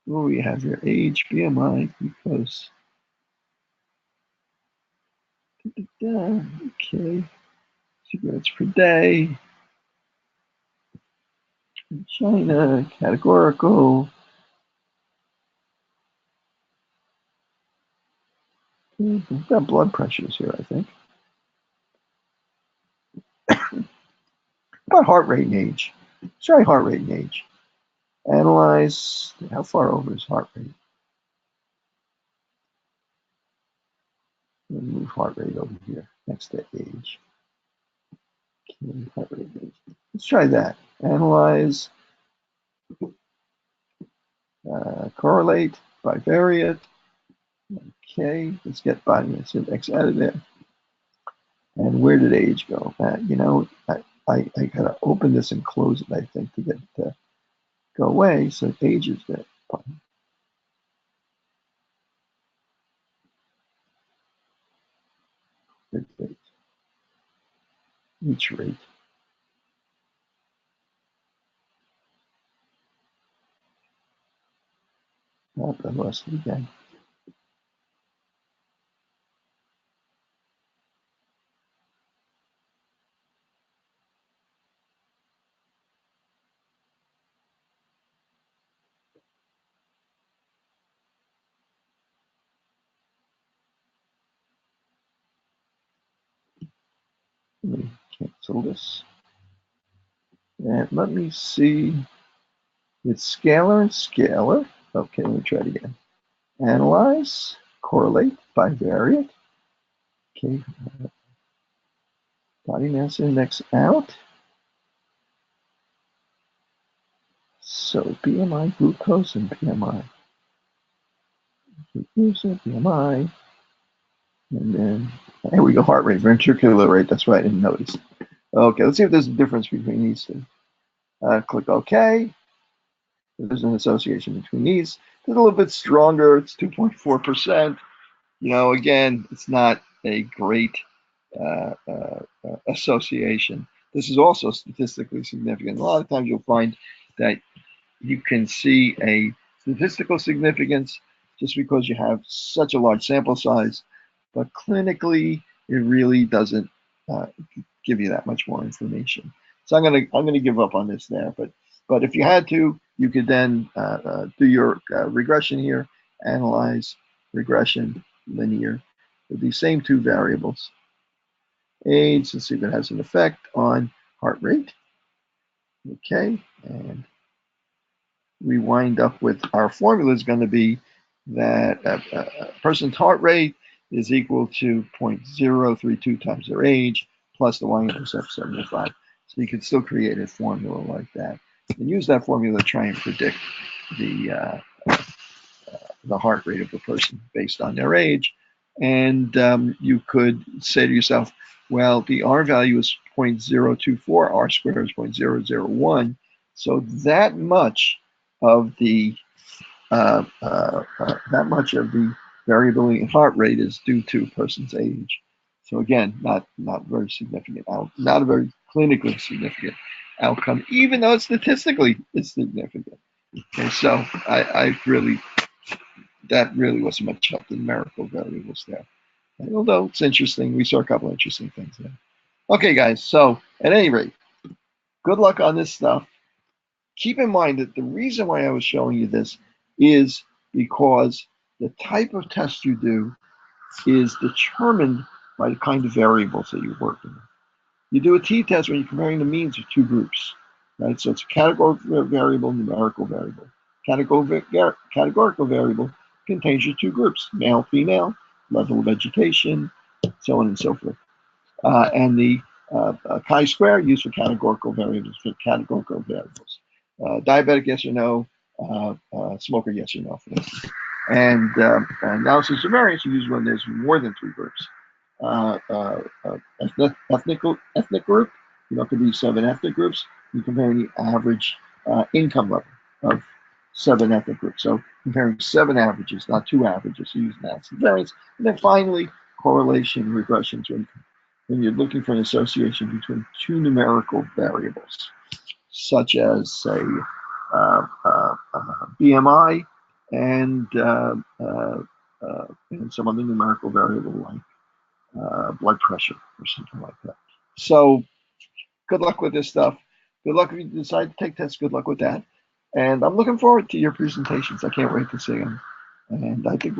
What do we have here? Age, BMI, glucose. Okay. Cigarettes per day. China, categorical. We've got blood pressures here, I think. About heart rate and age. Let's try heart rate and age. Analyze, how far over is heart rate? Let me move heart rate over here next to age. Okay, heart rate and age. Let's try that. Analyze, correlate, bivariate. Okay, let's get body mass index out of there. And where did age go? I gotta open this and close it, I think, to get it to go away. So age is there. Each rate. Not the lost it again. Let me cancel this. And let me see. It's scalar and scalar. Okay, let me try it again. Analyze, correlate, bivariate. Okay, body mass index out. So BMI, glucose, and BMI. Glucose, BMI, and then here we go, heart rate, ventricular rate. That's right, I didn't notice. Okay, let's see if there's a difference between these two. Click OK. There's an association between these. It's a little bit stronger. It's 2.4%. Again, it's not a great association. This is also statistically significant. A lot of times you'll find that you can see a statistical significance just because you have such a large sample size, but clinically it really doesn't give you that much more information. So I'm gonna give up on this there. But if you had to, you could then do your regression here, analyze, regression, linear, with these same two variables. age. Let's see if it has an effect on heart rate. Okay, and we wind up with our formula is going to be that a person's heart rate is equal to 0.032 times their age plus the y-intercept 75. So you can still create a formula like that and use that formula to try and predict the heart rate of a person based on their age. And you could say to yourself, well, the R value is 0.024, R squared is 0.001. So that much of the variability in heart rate is due to a person's age. So again, not very significant, not a very clinically significant outcome, even though statistically it's significant. Okay, so that really wasn't much help. The numerical variables there. And although it's interesting, we saw a couple of interesting things there. Okay, guys. So at any rate, good luck on this stuff. Keep in mind that the reason why I was showing you this is because the type of test you do is determined by the kind of variables that you're working with. You do a t-test when you're comparing the means of two groups, right? So it's a categorical variable, numerical variable. Categorical variable contains your two groups, male, female, level of education, so on and so forth. And the chi-square used for categorical variables. Diabetic, yes or no. Smoker, yes or no, for instance. And analysis of variance, you use when there's more than three groups. Ethnic group, it could be 7 ethnic groups. You compare the average income level of 7 ethnic groups. So comparing 7 averages, not 2 averages, so use analysis of variance. And then finally, correlation regressions when you're looking for an association between two numerical variables, such as, say, BMI and some other numerical variable like blood pressure or something like that. So good luck with this stuff. Good luck if you decide to take tests. Good luck with that. And I'm looking forward to your presentations. I can't wait to see them. And I think